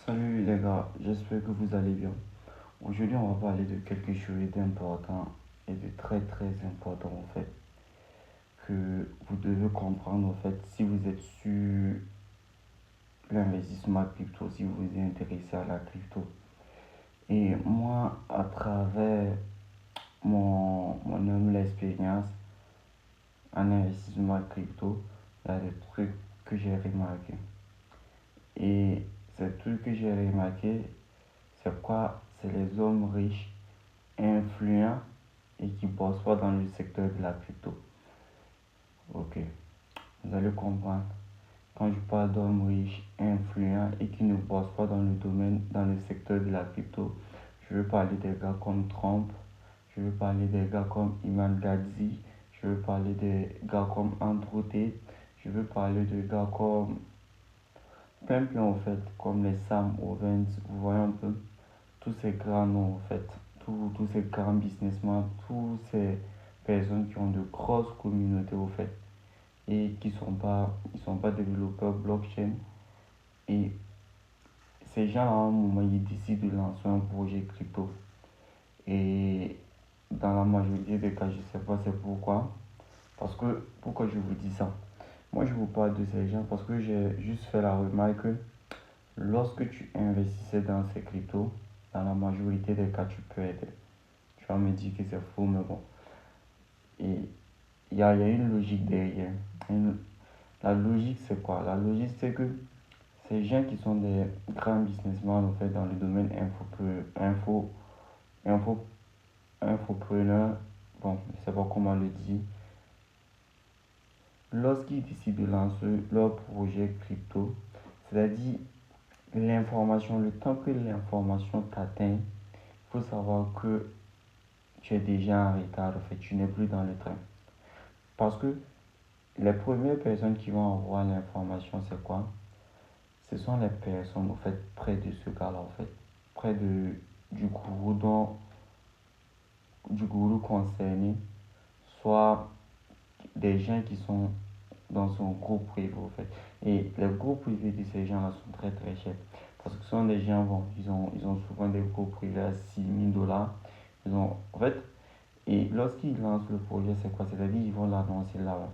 Salut les gars, j'espère que vous allez bien. Aujourd'hui, on va parler de quelque chose d'important et de très très important en fait, que vous devez comprendre en fait si vous êtes sur l'investissement crypto, si vous vous intéressez à la crypto. Et moi, à travers mon humble expérience en investissement crypto, il y a des trucs que j'ai remarqué. Et ces trucs que j'ai remarqué, c'est quoi? C'est les hommes riches influents et qui ne bossent pas dans le secteur de la crypto. Ok, vous allez comprendre. Quand je parle d'hommes riches, influents et qui ne bossent pas dans le domaine, dans le secteur de la crypto, je veux parler des gars comme Trump, je veux parler des gars comme Iman Gadzi, je veux parler des gars comme Andrew Tate, je veux parler de gars comme plein plein en fait, comme les Sam Owens, vous voyez un peu, tous ces grands noms en fait, tous ces grands businessmen, tous ces personnes qui ont de grosses communautés au fait et qui sont pas développeurs blockchain. Et ces gens à un moment ils décident de lancer un projet crypto. Et dans la majorité des cas, je sais pas c'est pourquoi. Parce que pourquoi je vous dis ça? Moi je vous parle de ces gens parce que j'ai juste fait la remarque que lorsque tu investissais dans ces cryptos, dans la majorité des cas tu peux être. Tu vas me dire que c'est faux, mais bon. Et il y a une logique derrière. La logique, c'est quoi? La logique, c'est que ces gens qui sont des grands businessmen, en fait, dans le domaine info, infopreneur, bon, je ne sais pas comment le dire, lorsqu'ils décident de lancer leur projet crypto, c'est-à-dire l'information, le temps que l'information t'atteint, il faut savoir que tu es déjà en retard, en fait, tu n'es plus dans le train. Parce que les premières personnes qui vont avoir l'information, c'est quoi? Ce sont les personnes, en fait, près de ce gars-là, en fait, près du gourou, du gourou concerné, soit des gens qui sont dans son groupe privé, en fait. Et les groupes privés de ces gens-là sont très très chers. Parce que ce sont des gens, bon, ils ont souvent des groupes privés à 6 000 $. En fait, et lorsqu'ils lancent le projet, c'est quoi? C'est-à-dire ils vont l'annoncer là-bas.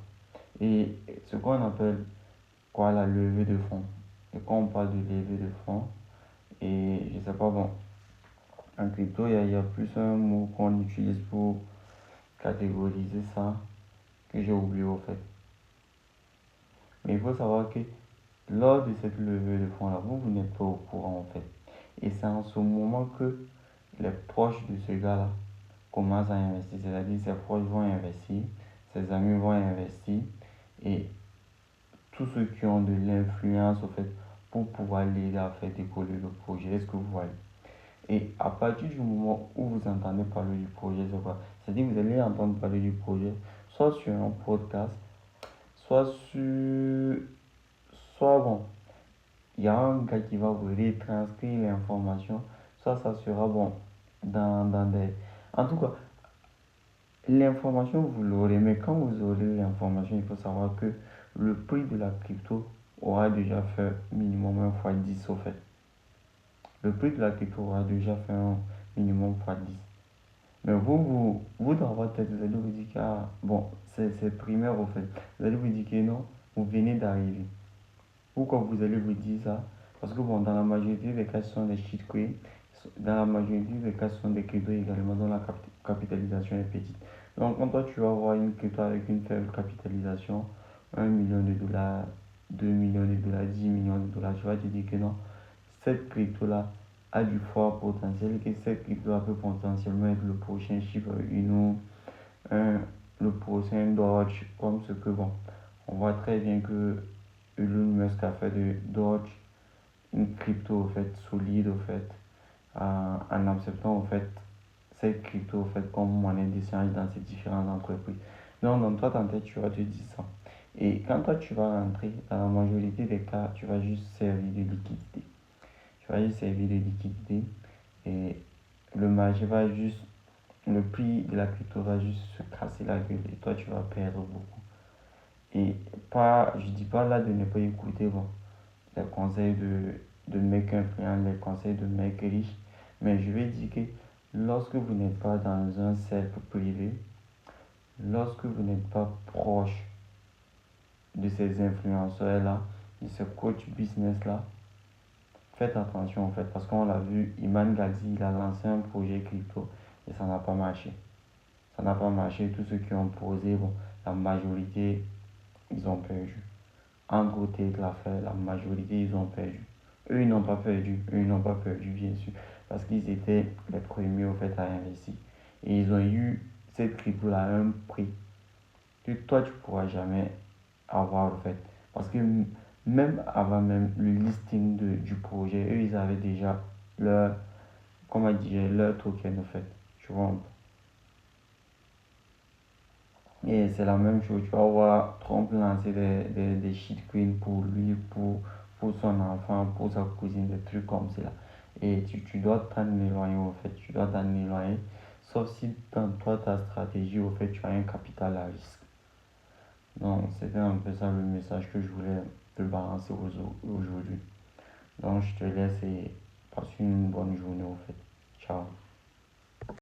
Et ce qu'on appelle quoi la levée de fonds. Et quand on parle de levée de fonds, et je sais pas, bon, en crypto, il y a plus un mot qu'on utilise pour catégoriser ça que j'ai oublié au fait. Mais il faut savoir que lors de cette levée de fonds-là, vous n'êtes pas au courant en fait. Et c'est en ce moment que les proches de ce gars-là commencent à investir. C'est-à-dire ses proches vont investir, ses amis vont investir et tous ceux qui ont de l'influence, en fait, pour pouvoir l'aider à faire décoller le projet. Est-ce que vous voyez? Et à partir du moment où vous entendez parler du projet, c'est quoi? C'est-à-dire que vous allez entendre parler du projet, soit sur un podcast, soit sur... Soit bon, il y a un gars qui va vous retranscrire l'information, soit ça sera bon dans des... En tout cas, l'information, vous l'aurez, mais quand vous aurez l'information, il faut savoir que le prix de la crypto aura déjà fait minimum un fois 10 au fait. Le prix de la crypto aura déjà fait un minimum fois 10. Mais vous dans votre tête, vous allez vous dire que, ah, bon, c'est primaire au fait. Vous allez vous dire que non, vous venez d'arriver. Pourquoi vous allez vous dire ça? Parce que bon, dans la majorité des cas, ce sont des shitcoins. Dans la majorité des cas, ce sont des cryptos également dont la capitalisation est petite. Donc, quand toi, tu vas avoir une crypto avec une faible capitalisation, 1 million de $, 2 millions de dollars, 10 millions de dollars, tu vas te dire que non, cette crypto-là a du fort potentiel et que cette crypto-là peut potentiellement être le prochain chiffre Uno, un, le prochain Dodge, comme ce que bon, on voit très bien que Elon Musk a fait de Dodge une crypto au fait solide au fait en acceptant au fait cette crypto au fait comme monnaie d'échange dans ces différentes entreprises. Donc dans toi, en tête, tu vas te dire ça. Et quand toi tu vas rentrer, dans la majorité des cas, tu vas juste servir de liquidité. Tu vas juste servir de liquidité et le marché va juste, le prix de la crypto va juste se casser la gueule et toi tu vas perdre beaucoup. Et pas, je dis pas là de ne pas écouter bon, les conseils de mecs influents, les conseils de mecs riches. Mais je vais dire que lorsque vous n'êtes pas dans un cercle privé, lorsque vous n'êtes pas proche de ces influenceurs-là, de ces coach business-là, faites attention en fait, parce qu'on l'a vu, Iman Gadzhi, il a lancé un projet crypto et ça n'a pas marché. Ça n'a pas marché, tous ceux qui ont posé, bon, la majorité, ils ont perdu. En côté de l'affaire, la majorité, ils ont perdu. Eux, ils n'ont pas perdu, bien sûr, parce qu'ils étaient les premiers au fait à investir. Et ils ont eu cette crypto-là à un prix que toi, tu ne pourras jamais avoir, au fait. Parce que même avant même le listing du projet, eux, ils avaient déjà leur, comment dire, leur token, au fait. Tu vois. Et c'est la même chose, tu vas voir Trump lancer des shitcoins pour lui, pour son enfant, pour sa cousine, des trucs comme ça. Et tu dois t'en éloigner, au fait, tu dois t'en éloigner. Sauf si dans toi, ta stratégie, au fait, tu as un capital à risque. Donc, c'était un peu ça le message que je voulais te balancer aujourd'hui. Donc, je te laisse et passe une bonne journée, au fait. Ciao.